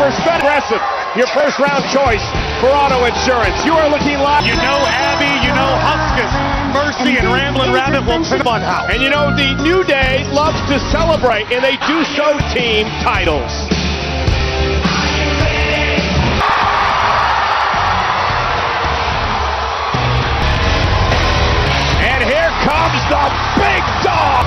for spend aggressive. Your first round choice for auto insurance. You are looking live. You know Abby, you know Huskus, Mercy, and Ramblin' Rabbit will put fun house. And you know the New Day loves to celebrate, and they do so team titles. And here comes the big dog.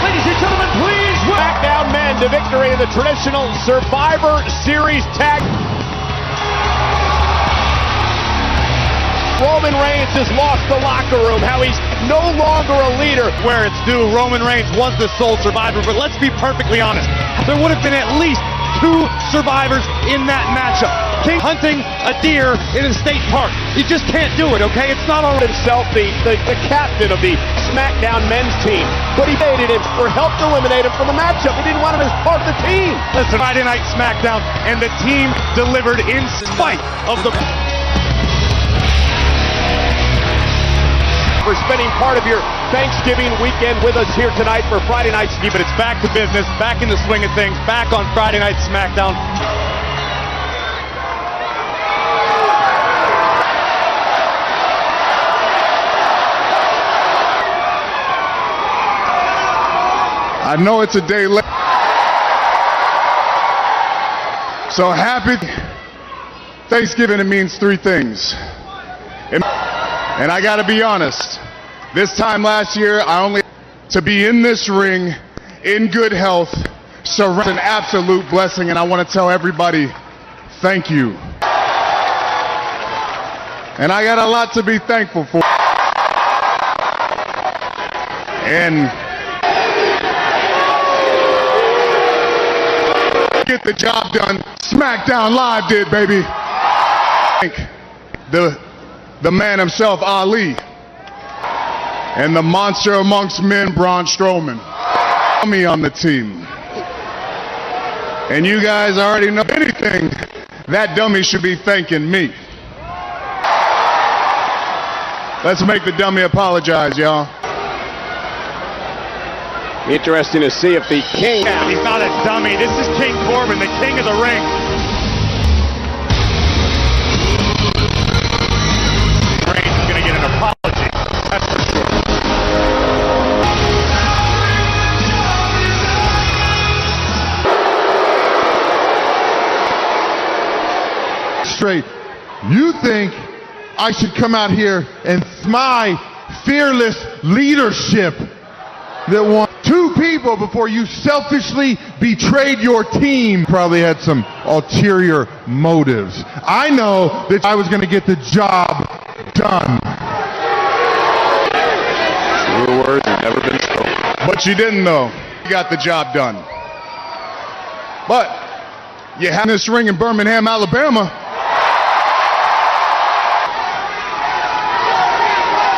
Ladies and gentlemen, please SmackDown men to victory in the traditional Survivor Series tag. Roman Reigns has lost the locker room. How he's no longer a leader. Where it's due, Roman Reigns was the sole survivor, but let's be perfectly honest. There would have been at least 2 survivors in that matchup. King hunting a deer in a state park. You just can't do it, okay? It's not all right. Himself the captain of the SmackDown men's team, but he hated him or helped eliminate him from the matchup. He didn't want him as part of the team. Listen, Friday Night SmackDown, and the team delivered in spite of the... For spending part of your Thanksgiving weekend with us here tonight for Friday Night. But it's back to business, back in the swing of things, back on Friday Night SmackDown. I know it's a day late. So happy Thanksgiving, it means 3 things. And I gotta be honest, this time last year, I only to be in this ring, in good health, surrounded, an absolute blessing, and I want to tell everybody, thank you. And I got a lot to be thankful for. And get the job done. SmackDown Live did, baby. Thank the man himself, Ali, and the monster amongst men, Braun Strowman. Me on the team. And you guys already know anything, that dummy should be thanking me. Let's make the dummy apologize, y'all. Interesting to see if the King... He's not a dummy. This is King Corbin, the king of the ring. Reigns is going to get an apology. That's for sure. Straight. You think I should come out here and my fearless leadership that want 2 people before you selfishly betrayed your team? Probably had some ulterior motives. I know that I was going to get the job done. True words have never been spoken. But you didn't know. You got the job done. But you have this ring in Birmingham, Alabama.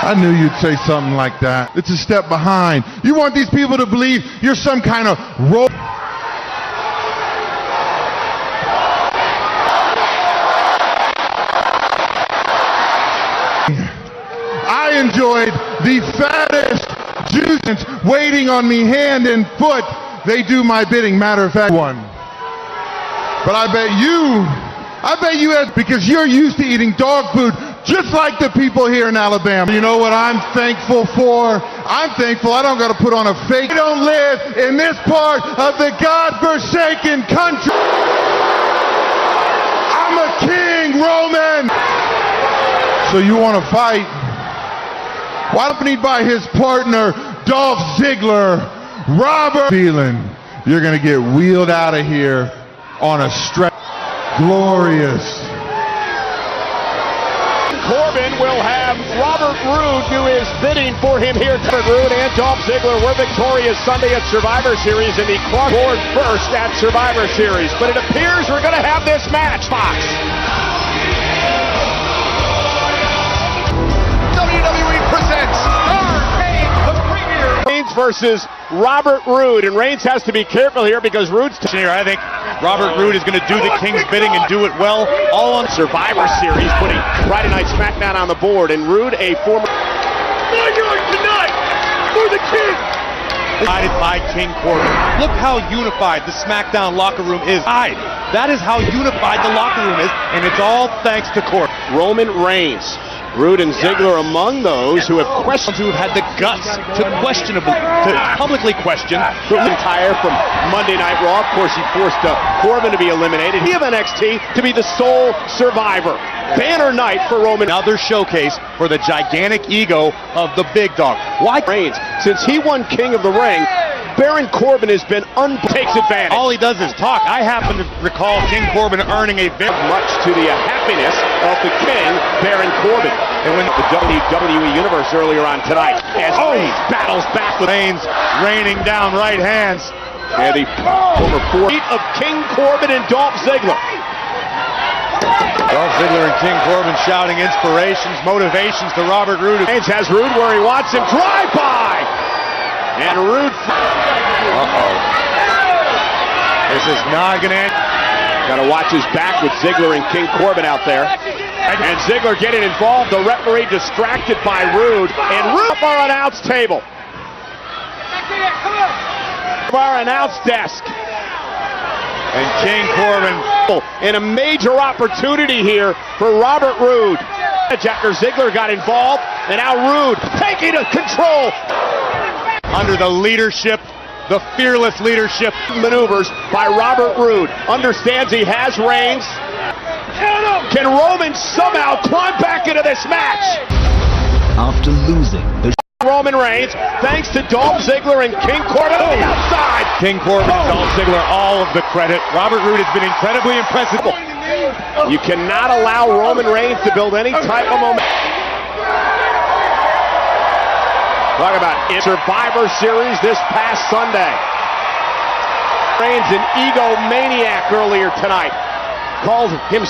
I knew you'd say something like that. It's a step behind. You want these people to believe you're some kind of role. I enjoyed the fattest juices waiting on me hand and foot. They do my bidding. Matter of fact, one. But I bet you had, because you're used to eating dog food, just like the people here in Alabama. You know what I'm thankful for? I'm thankful I don't got to put on a fake. I don't live in this part of the God-forsaken country. I'm a king, Roman. So you want to fight? Why don't he buy his partner, Dolph Ziggler, Robert? Feeling you're going to get wheeled out of here on a stretch. Glorious. Corbin will have Robert Roode do his bidding for him here. Robert Roode and Dolph Ziggler were victorious Sunday at Survivor Series, and he crossed first at Survivor Series. But it appears we're going to have this match, Fox. WWE presents Starrcade, the premier. Reigns versus Robert Roode, and Reigns has to be careful here because Roode's here. I think Robert Roode is going to do the King's bidding and do it well, all on Survivor Series, putting Friday Night SmackDown on the board. And Roode, a former... Tonight for the King. Guided by King Corbin. Look how unified the SmackDown locker room is. That is how unified the locker room is, and it's all thanks to Corbin. Roman Reigns. Rude and Ziggler among those who have questioned, who have had the guts to publicly question McIntyre from Monday Night Raw. Of course, he forced Corbin to be eliminated. He of NXT to be the sole survivor. Banner night for Roman. Another showcase for the gigantic ego of the big dog. Why Reigns? Since he won King of the Ring, Baron Corbin has been takes advantage. All he does is talk. I happen to recall King Corbin earning a very much to the happiness of the King, Baron Corbin. And when the WWE Universe earlier on tonight, as Reigns battles back with Reigns raining down right hands. And the former feet of King Corbin and Dolph Ziggler. Dolph Ziggler and King Corbin shouting inspirations, motivations to Robert Roode. Reigns has Roode where he wants him. Drive by! And Roode. This is not going to end. Got to watch his back with Ziggler and King Corbin out there. And Ziggler getting involved. The referee distracted by Roode. And Roode up our announce table. Our announce desk. And King Corbin in a major opportunity here for Robert Roode. After Ziggler got involved, and now Roode taking control. Under the leadership, the fearless leadership maneuvers by Robert Roode. Understands he has Reigns. Can Roman somehow climb back into this match? After losing the Roman Reigns, thanks to Dolph Ziggler and King Corbin on the outside. King Corbin and Dolph Ziggler all of the credit. Robert Roode has been incredibly impressive. You cannot allow Roman Reigns to build any type of momentum. Talk about Survivor Series this past Sunday. Reigns an egomaniac earlier tonight. Called him.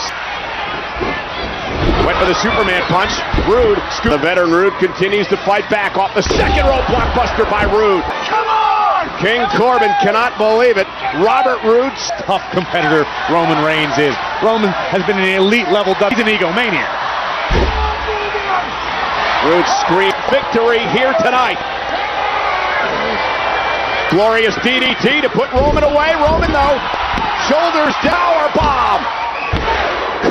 Went for the Superman punch. Roode. The veteran Roode continues to fight back off the second row blockbuster by Roode. Come on! King Corbin cannot believe it. Robert Roode's tough competitor Roman Reigns is. Roman has been an elite level. He's an egomaniac. Roode screamed victory here tonight. Glorious DDT to put Roman away. Roman though. Shoulders down, bomb.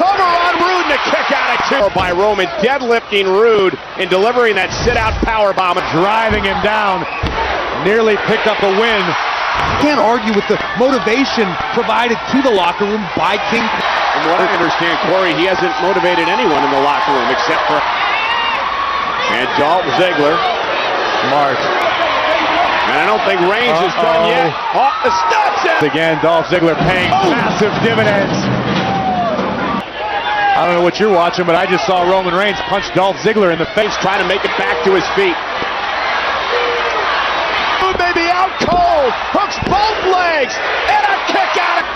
Cover on Roode and a kick out of two by Roman, deadlifting Roode and delivering that sit-out powerbomb. Driving him down, nearly picked up a win. Can't argue with the motivation provided to the locker room by King. From what I understand, Corey, he hasn't motivated anyone in the locker room except for... And Dolph Ziggler. Smart. And I don't think Reigns is done yet. Off the studs. Again, Dolph Ziggler paying massive dividends. I don't know what you're watching, but I just saw Roman Reigns punch Dolph Ziggler in the face. Trying to make it back to his feet. Maybe out cold. Hooks both legs. And a kick out.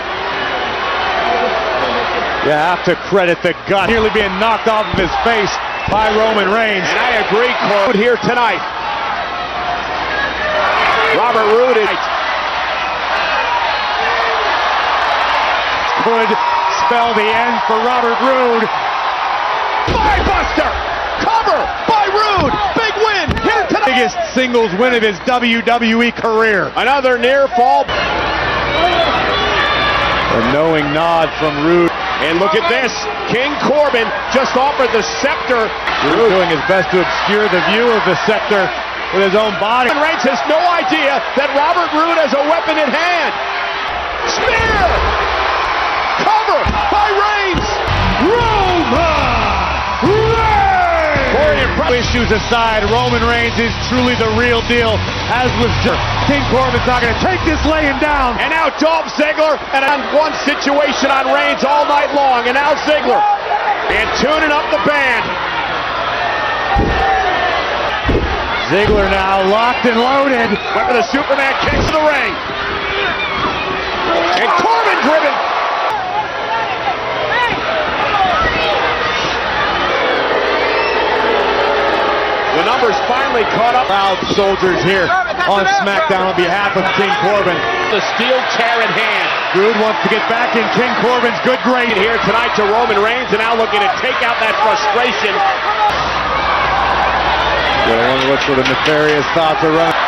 You have to credit the gut. Nearly being knocked off of his face by Roman Reigns. And I agree, Corey. Here tonight. Robert Roode is... Could spell the end for Robert Roode. Firebuster! Cover by Roode! Big win! Here tonight! Biggest singles win of his WWE career. Another near fall. A knowing nod from Roode. And look at this. King Corbin just offered the scepter. Roode doing his best to obscure the view of the scepter with his own body. And Reigns has no idea that Robert Roode has a weapon in hand. Spear! Cover by Reigns! Roman Reigns! Corey and issues aside, Roman Reigns is truly the real deal, as was King Corbin's not going to take this laying down. And now Dolph Ziggler, and on one situation on Reigns all night long. And now Ziggler, and tuning up the band. Ziggler now locked and loaded. Went for the Superman kicks to the ring. And Corbin driven. The numbers finally caught up. Proud soldiers here on SmackDown on behalf of King Corbin. The steel chair in hand. Roode wants to get back in King Corbin's good grace here tonight to Roman Reigns, and now looking to take out that frustration. I wonder what sort of nefarious thoughts are running.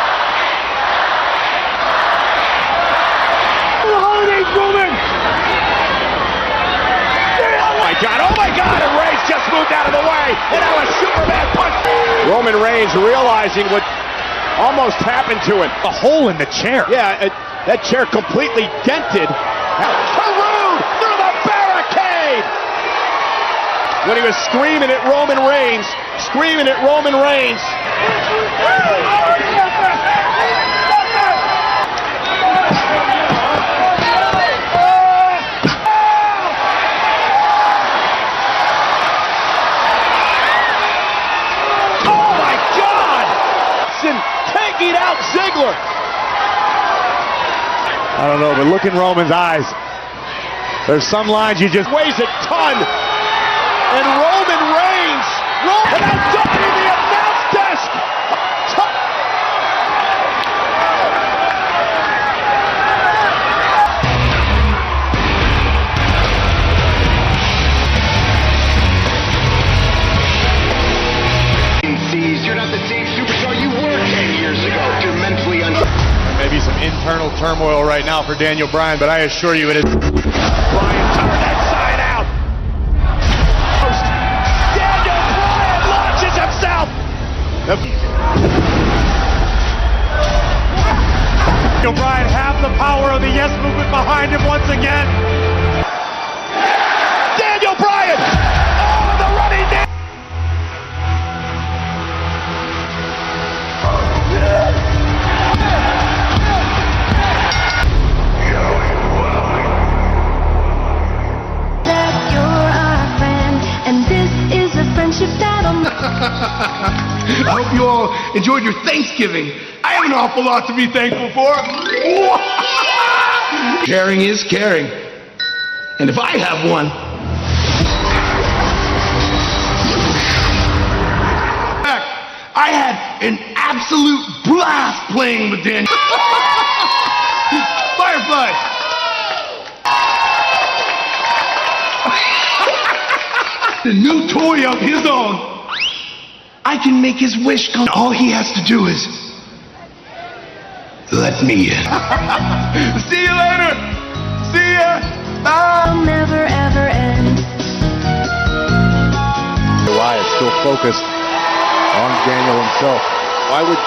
Oh my God, and Reigns just moved out of the way, and now a Superman punch. Roman Reigns realizing what almost happened to him. A hole in the chair. Yeah, that chair completely dented. Rude through the barricade! When he was screaming at Roman Reigns. Taking out Ziggler. I don't know, but look in Roman's eyes. There's some lines you just weighs a ton. And Roman Reigns. And now jumping the announce desk. You're not the same superstar you were 10 years ago. You're mentally maybe some internal turmoil right now for Daniel Bryan, but I assure you it is. Bryan turned that side out. Daniel Bryan launches himself. Daniel Bryan have the power of the Yes Movement behind him once again. Daniel Bryan. Oh, the running down. I hope you all enjoyed your Thanksgiving. I have an awful lot to be thankful for. Caring is caring. And if I have one... I had an absolute blast playing with Daniel. Firefly! The new toy of his own. I can make his wish come. All he has to do is let me in. See you later. See ya. Bye. I'll never ever end. Wyatt still focused on Daniel himself. Why would...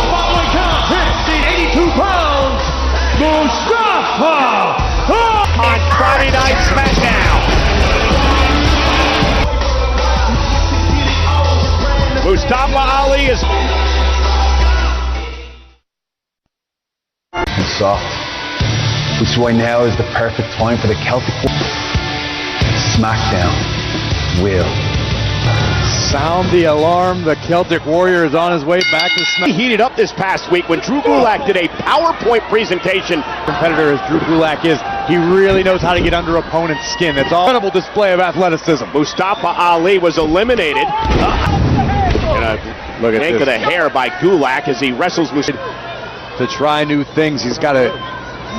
Following count hits the 82 pounds, Mustafa on Friday Night SmackDown. Mustafa Ali is soft, which is why now is the perfect time for the Celtic SmackDown will sound the alarm. The Celtic Warrior is on his way back to SmackDown. He heated up this past week when Drew Gulak did a PowerPoint presentation. Competitor as Drew Gulak is, he really knows how to get under opponent's skin. That's all. Incredible display of athleticism. Mustafa Ali was eliminated. Look at Yank of the hair by Gulak as he wrestles to try new things. He's got a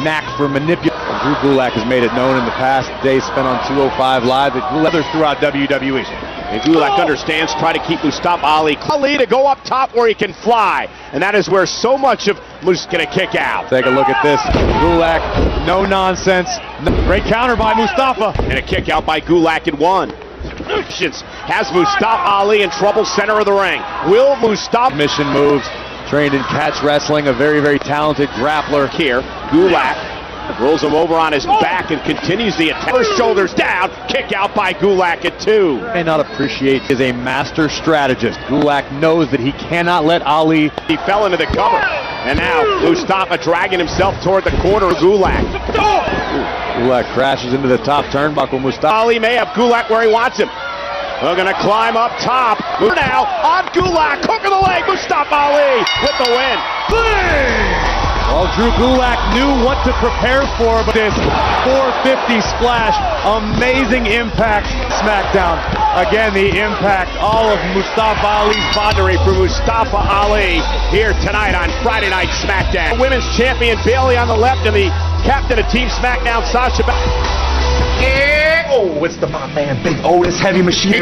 knack for manipulating. Drew Gulak has made it known in the past days spent on 205 Live that others throughout WWE. And Gulak understands, try to keep Mustafa Ali to go up top where he can fly. And that is where so much of Mus going to kick out. Take a look at this. Gulak, no nonsense. Great counter by Mustafa. And a kick out by Gulak in one. Has Mustafa Ali in trouble center of the ring. Will Mustafa... Mission moves. Trained in catch wrestling. A very, very talented grappler here. Gulak rolls him over on his back and continues the attack. First shoulders down, kick out by Gulak at 2. May not appreciate is a master strategist. Gulak knows that he cannot let Ali. He fell into the cover. And now Mustafa dragging himself toward the corner of Gulak. Gulak crashes into the top turnbuckle. Mustafa Ali may have Gulak where he wants him. They're going to climb up top. Now on Gulak, hook of the leg. Mustafa Ali with the win. Well, Drew Gulak knew what to prepare for, but this 450 splash, amazing impact. SmackDown, again, the impact, all of Mustafa Ali's body for Mustafa Ali here tonight on Friday Night SmackDown. Women's champion Bayley on the left and the captain of Team SmackDown, Sasha Oh, it's the my man, Big Otis Heavy Machine. Make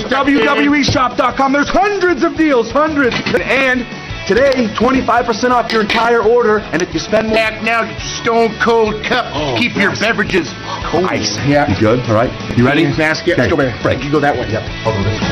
WWEshop.com. There's hundreds of deals, hundreds. And Today, 25% off your entire order, and if you spend more... Act now, get your Stone Cold cup. Keep your beverages cold. Ice. Yeah. You good? All right. You ready? Basket. Let's go back. Frank, you go that way. Yep.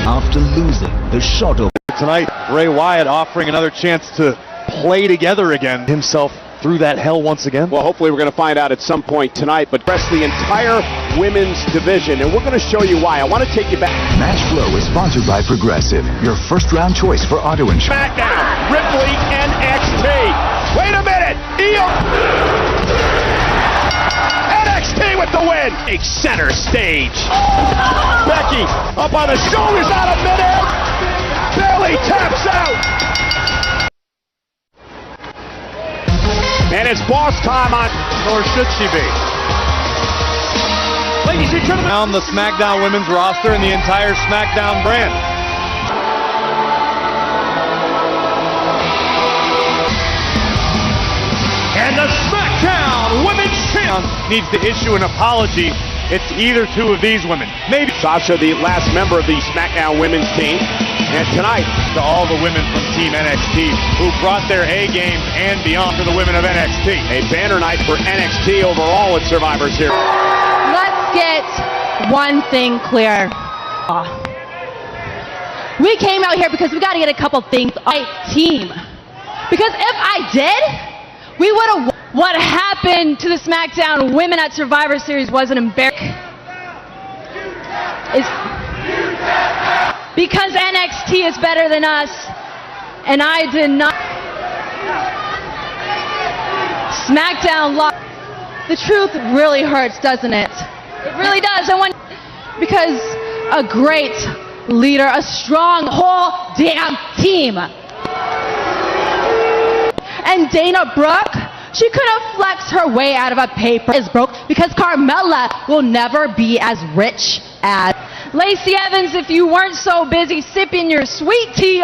After losing the shot of Tonight, Bray Wyatt offering another chance to play together again, himself through that hell once again. Well, hopefully we're going to find out at some point tonight, but press the entire women's division, and we're going to show you why. I want to take you back. Match Flow is sponsored by Progressive, your first-round choice for auto insurance. SmackDown, Ripley, NXT. Wait a minute, NXT with the win. Take center stage. Becky up on the shoulders out of midair. Bayley taps out. And it's boss time on, or should she be? Ladies and gentlemen, Down the SmackDown women's roster and the entire SmackDown brand. and the SmackDown Women's Champion needs to issue an apology. It's either two of these women. Maybe Sasha, the last member of the SmackDown Women's team. And tonight, to all the women from Team NXT who brought their A game and beyond to the women of NXT. A banner night for NXT overall at Survivor Series. Let's get one thing clear. We came out here because we got to get a couple things right team. Because if I did, we would have. What happened to the SmackDown women at Survivor Series was an embarrassment. Because NXT is better than us, and I did not. SmackDown lost. The truth really hurts, doesn't it? It really does. Because a great leader, a strong whole damn team. And Dana Brooke, she could have flexed her way out of a paper is broke because Carmella will never be as rich as Lacey Evans. If you weren't so busy sipping your sweet tea,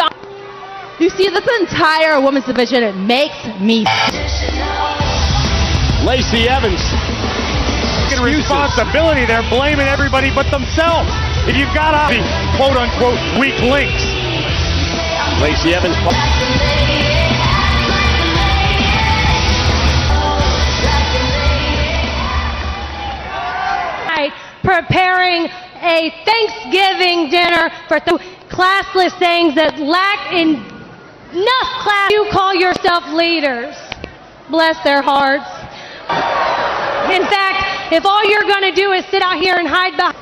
you see this entire women's division, it makes me. Lacey Evans. Responsibility, they're blaming everybody but themselves. If you've got the quote-unquote weak links. Lacey Evans. Preparing a Thanksgiving dinner for classless things that lack enough class. You call yourself leaders. Bless their hearts. In fact, if all you're going to do is sit out here and hide behind,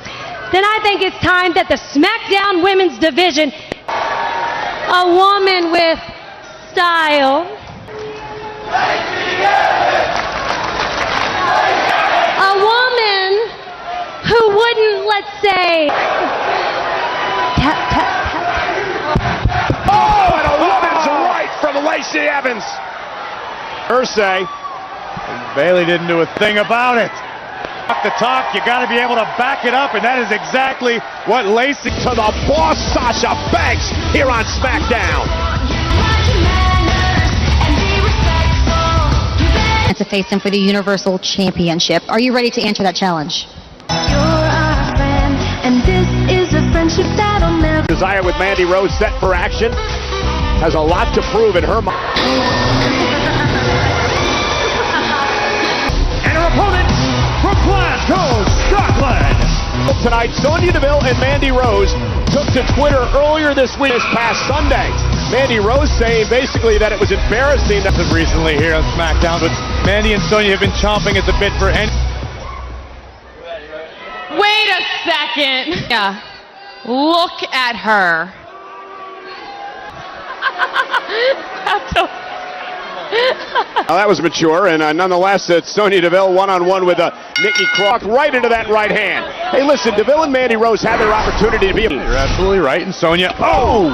then I think it's time that the SmackDown Women's Division, a woman with style, a woman who wouldn't, let's say, tap, tap, tap. Oh, and a woman's right from Lacey Evans. Ursay. Bayley didn't do a thing about it. Talk the talk, you got to be able to back it up, and that is exactly what Lacey to the boss, Sasha Banks, here on SmackDown. To face him for the Universal Championship. Are you ready to answer that challenge? And this is a friendship that'll never. Desire with Mandy Rose set for action. Has a lot to prove in her mind. And her opponent from Glasgow, Scotland. Tonight, Sonya Deville and Mandy Rose took to Twitter earlier this week, this past Sunday. Mandy Rose saying basically that it was embarrassing that recently here on SmackDown, but Mandy and Sonya have been chomping at the bit for any. Wait a second. Yeah. Look at her. That was mature, and nonetheless, it's Sonya Deville one-on-one with Nikki Cross right into that right hand. Hey, listen, Deville and Mandy Rose had their opportunity to be. You're absolutely right, and Sonya. Oh!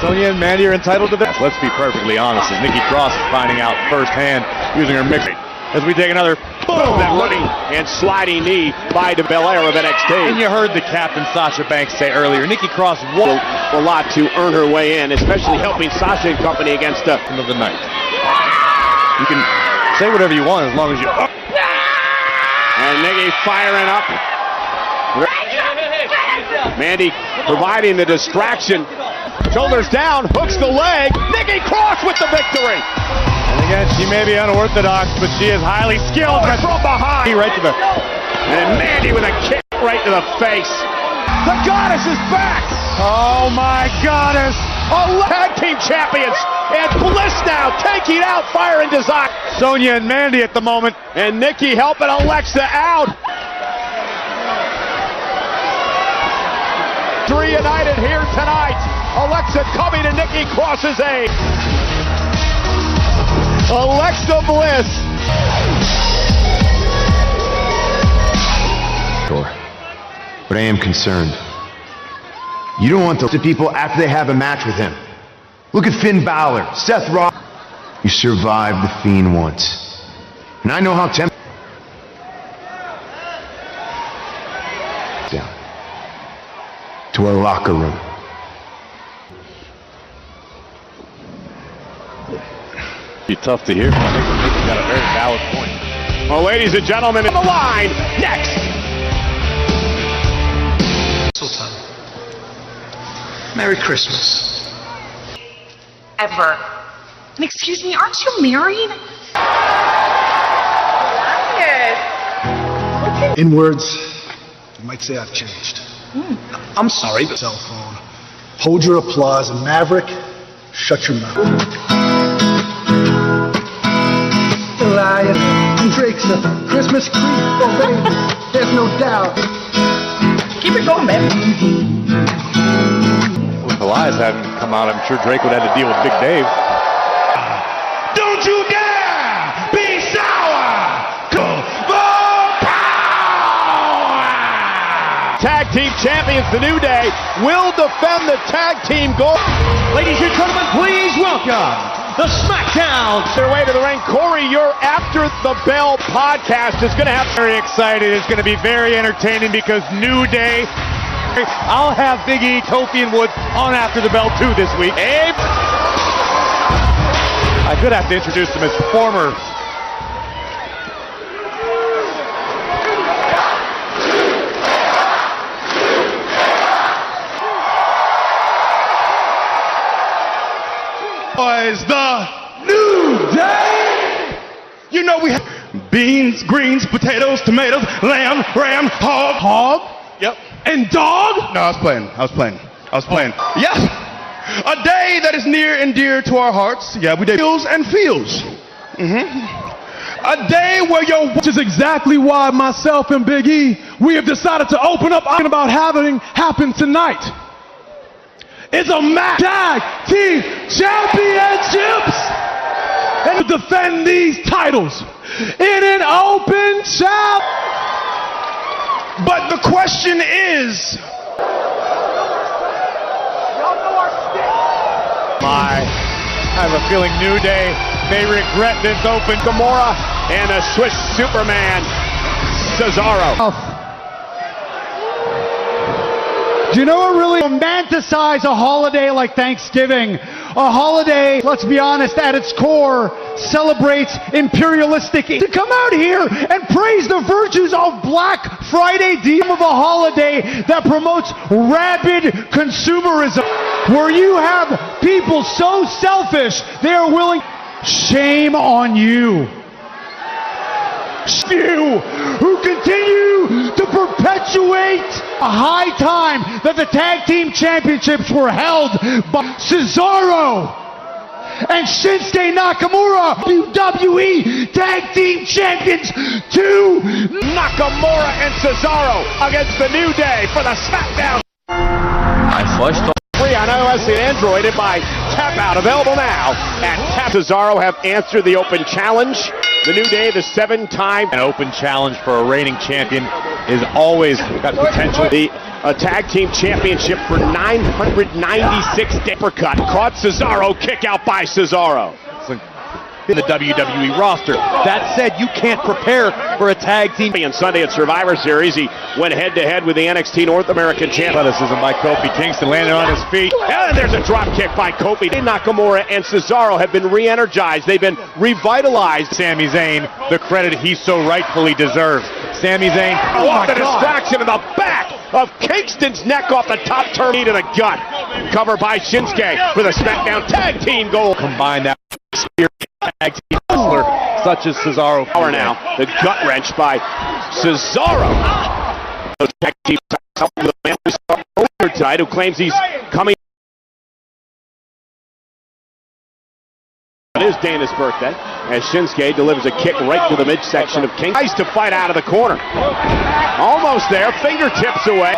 Sonya and Mandy are entitled to this. Let's be perfectly honest, as Nikki Cross is finding out firsthand using her mixing. As we take another boom, that running and sliding knee by Belair of NXT. And you heard the captain Sasha Banks say earlier, Nikki Cross won a lot to earn her way in, especially helping Sasha and company against the end of the night. You can say whatever you want as long as you. And Nikki firing up. Mandy providing the distraction. Shoulders down, hooks the leg. Nikki Cross. Cross with the victory. And again, she may be unorthodox, but she is highly skilled. From behind. Right to the... And Mandy with a kick right to the face. The Goddess is back. Oh my Goddess. Tag team champions. And Bliss now taking out Fire and Desire. Sonya and Mandy at the moment. And Nikki helping Alexa out. Three united here tonight. Alexa coming and Nikki crosses A. Alexa Bliss. But I am concerned. You don't want the people after they have a match with him. Look at Finn Balor, Seth Rollins. You survived the Fiend once. And I know how tempting. Down. To our locker room. Be tough to hear, but I think Nikki got a very valid point. Well, ladies and gentlemen, on the line, next. Merry Christmas. Ever. And excuse me, aren't you married? Yes. In words, you might say I've changed. I'm sorry, but cell phone. Hold your applause, and Maverick, shut your mouth. Elias and Drake's a Christmas creep, oh baby, there's no doubt. Keep it going, man. If Elias hadn't come out, I'm sure Drake would have to deal with Big Dave. Don't you dare be sour! Go for power! Tag team champions, the New Day, will defend the tag team gold. Ladies and gentlemen, please welcome the SmackDown. Their way to the ring. Corey, your After the Bell podcast is going to have... Very excited. It's going to be very entertaining because New Day... I'll have Big E, Kofi, and Woods on After the Bell, too, this week. Abe. I could have to introduce him as former... Is the New Day. You know we have beans, greens, potatoes, tomatoes, lamb, ram, hog. Hog? Yep. And dog? No, I was playing. Yes. A day that is near and dear to our hearts. Yeah, we feels and feels. A day where which is exactly why myself and Big E, we have decided to open up about having happen tonight. It's a match tag team championships and to defend these titles in an open challenge. But the question is, I have a feeling New Day may regret this open. Gamora and a Swiss Superman, Cesaro. Do you know what really romanticize a holiday like Thanksgiving? A holiday, let's be honest, at its core, celebrates imperialistic... To come out here and praise the virtues of Black Friday, of a holiday that promotes rabid consumerism, where you have people so selfish, they are willing... Shame on you. You who continue to perpetuate a high time that the tag team championships were held by Cesaro and Shinsuke Nakamura, WWE tag team champions, to Nakamura and Cesaro against the New Day for the SmackDown. I flushed free on iOS and Android and by Tap Out, available now at Tap. Cesaro have answered the open challenge. The New Day, the 7-time an open challenge for a reigning champion is always got potential. The tag team championship for 996 days. Uppercut caught Cesaro, kick out by Cesaro. In the WWE roster. That said, you can't prepare for a tag team. On Sunday at Survivor Series, he went head-to-head with the NXT North American champion. Athleticism by Kofi Kingston, landed on his feet. And there's a drop kick by Kofi. Nakamura and Cesaro have been re-energized. They've been revitalized. Sami Zayn, the credit he so rightfully deserves. Sami Zayn, off the distraction in the back. of Kingston's neck off the top turn to the gut. Cover by Shinsuke for the SmackDown Tag Team goal. Combine that experience tag team wrestler such as Cesaro. Power now. The gut wrench by Cesaro. Tag team the man we saw earlier tonight who claims he's coming. It is Dana's birthday as Shinsuke delivers a kick right to the midsection of King. Nice to fight out of the corner. Almost there, fingertips away.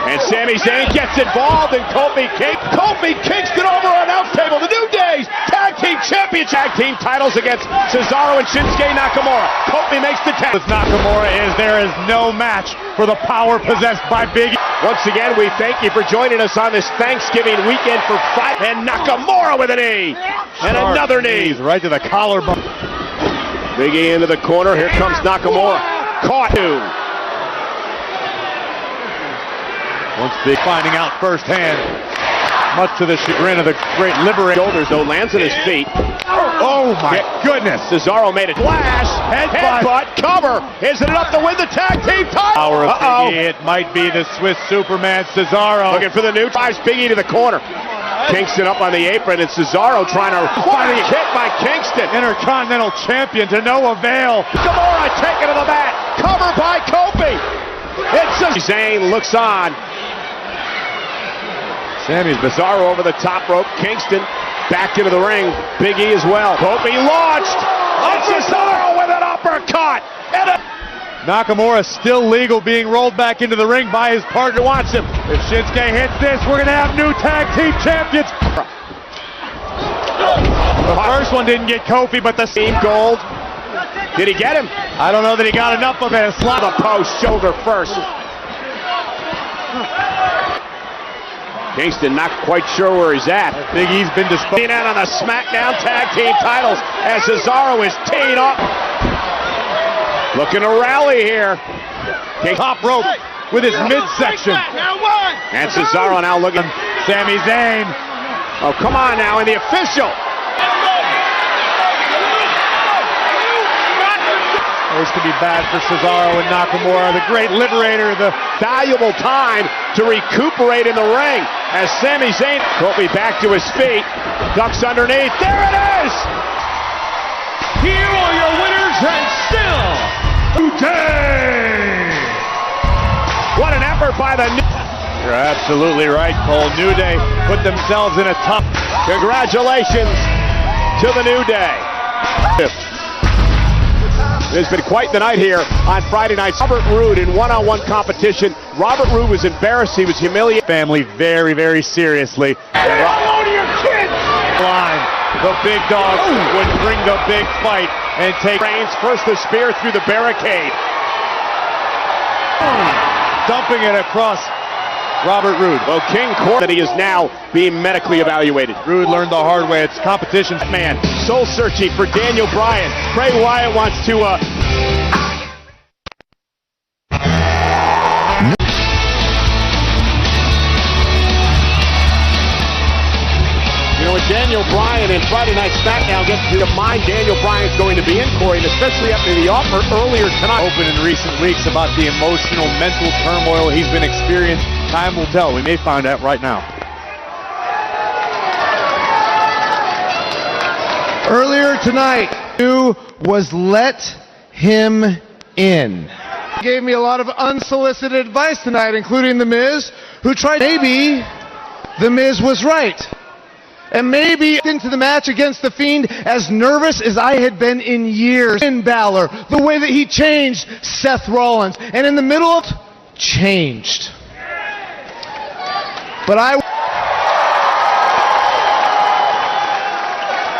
And Sami Zayn gets involved in Kofi Kingston over on announce table. The New Day's Tag Team Championship. Tag Team titles against Cesaro and Shinsuke Nakamura. Kofi makes the tag. With Nakamura there is no match for the power possessed by Big E. Once again, we thank you for joining us on this Thanksgiving weekend for fight. And Nakamura with a knee. And another knee. Right to the collarbone. Big E into the corner. Here comes Nakamura. Caught two. Once Big finding out firsthand, much to the chagrin of the great liberator. Shoulders, though, lands at his feet. Oh my goodness. Cesaro made a flash. Headbutt. Cover. Is it enough to win the tag team title? Power of Big E. It might be the Swiss Superman Cesaro. Looking for the new drives Big E to the corner. Kingston up on the apron and Cesaro trying to find a hit by Kingston. Intercontinental Champion to no avail. Nakamura taken to the mat. Cover by Kofi. It's just Zayn looks on. Sami's Cesaro over the top rope. Kingston back into the ring. Big E as well. Kofi launched. And Cesaro with an uppercut. And Nakamura still legal, being rolled back into the ring by his partner. Wants him. If Shinsuke hits this, we're going to have new tag team champions. The first one didn't get Kofi, but the Team Gold. Did he get him? I don't know that he got enough of it. Slap the post, shoulder first. Kingston not quite sure where he's at. Big E's been disposed out on the SmackDown Tag Team titles as Cesaro is teed up. Looking to rally here. Top rope with his midsection. And Cesaro now looking. Sami Zayn. Oh, come on now, and the official. This could be bad for Cesaro and Nakamura, the great liberator, the valuable time to recuperate in the ring as Sami Zayn. Kofi back to his feet, ducks underneath. There it is! Here are your winners and still New Day! What an effort by the New. You're absolutely right, Cole. New Day put themselves in a tough. Congratulations to the New Day. It has been quite the night here on Friday night. Robert Roode in one-on-one competition. Robert Roode was embarrassed. He was humiliated. Family very, very seriously. Hello to your kids! Line. The big dog would bring the big fight and take. Reigns first the spear through the barricade. Dumping it across Robert Roode. Well, King Corbin, that he is now being medically evaluated. Roode learned the hard way. It's competition. Man, soul searching for Daniel Bryan. Bray Wyatt wants to. You know, with Daniel Bryan and Friday Night SmackDown gets to mind Daniel Bryan's going to be in, Corey, and especially after the offer earlier tonight. Open in recent weeks about the emotional, mental turmoil he's been experiencing. Time will tell. We may find out right now. Earlier tonight, was let him in. He gave me a lot of unsolicited advice tonight, including The Miz, who tried. Maybe The Miz was right. And maybe into the match against The Fiend as nervous as I had been in years. Finn Balor, the way that he changed Seth Rollins, and in the middle of changed. But I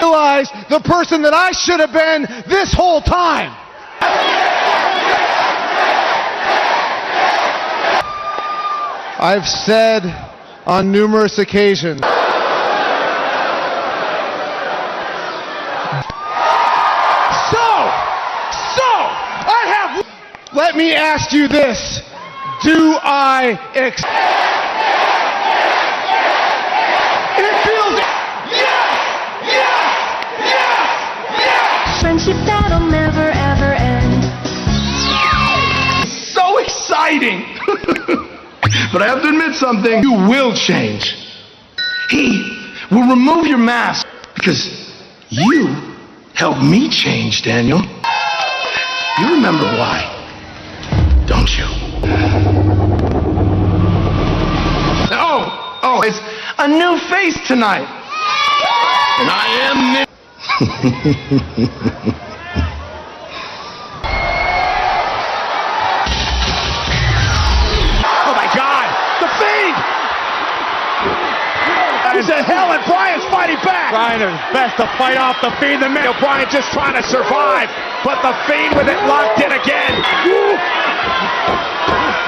realized the person that I should have been this whole time. I've said on numerous occasions. Let me ask you this. Do I It feels yes! Friendship that'll never ever end. So excited. exciting. But I have to admit something. You will change. He will remove your mask because you helped me change, Daniel. You remember why, don't you? Oh, it's a new face tonight. And I am Nick. Oh my God, the Fiend! He's in hell and Bryan's fighting back. Bryan is best to fight off the Fiend. Bryan just trying to survive, but the Fiend with it locked in again.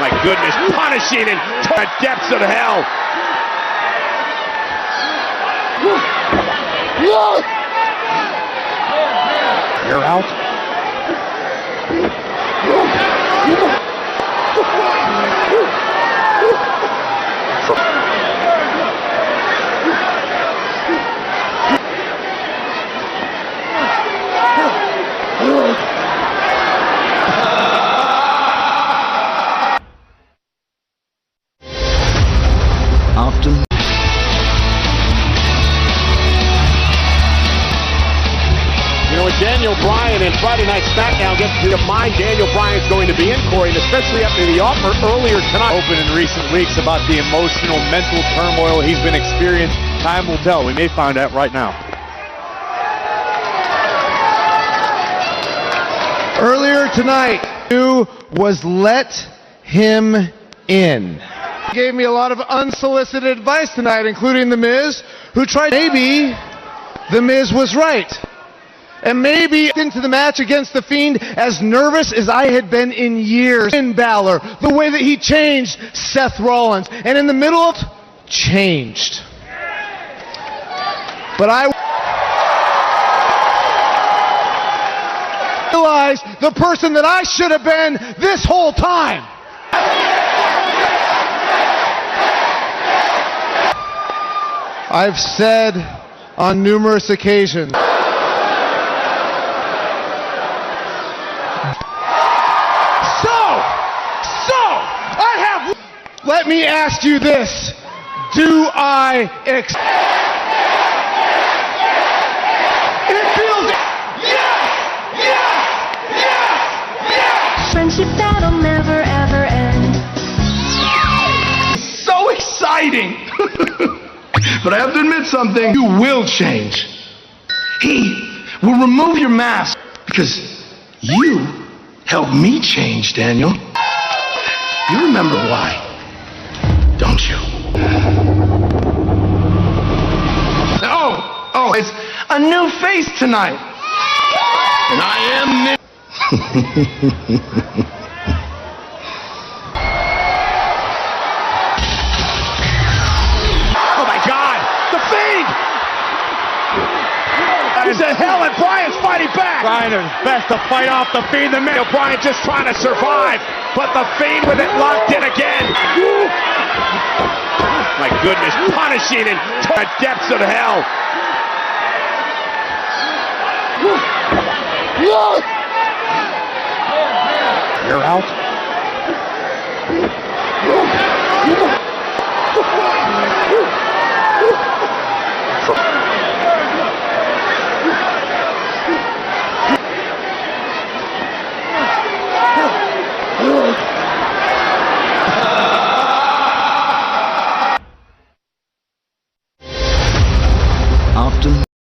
My goodness, punishing in the depths of hell. You're out. Often. You know, with Daniel Bryan and Friday Night SmackDown gets to mind Daniel Bryan's going to be in, Corey, and especially after the offer earlier tonight. Open in recent weeks about the emotional, mental turmoil he's been experiencing. Time will tell. We may find out right now. Earlier tonight, you was let him in. He gave me a lot of unsolicited advice tonight, including The Miz, who tried. Maybe The Miz was right. And maybe into the match against The Fiend as nervous as I had been in years. Finn Balor, the way that he changed Seth Rollins, and in the middle of changed. But I realized the person that I should have been this whole time. I've said on numerous occasions. Let me ask you this. Do I It feels... Yes! Friendship that'll never ever end. So exciting! But I have to admit something. You will change. He will remove your mask because you helped me change, Daniel. You remember why, don't you? Oh, it's a new face tonight. And I am Nick. Oh my God, the Fiend! He's in hell and Bryan's fighting back. Bryan is best to fight off the Fiend. Bryan just trying to survive, but the Fiend with it locked in again. My goodness, punishing in the depths of hell. You're out.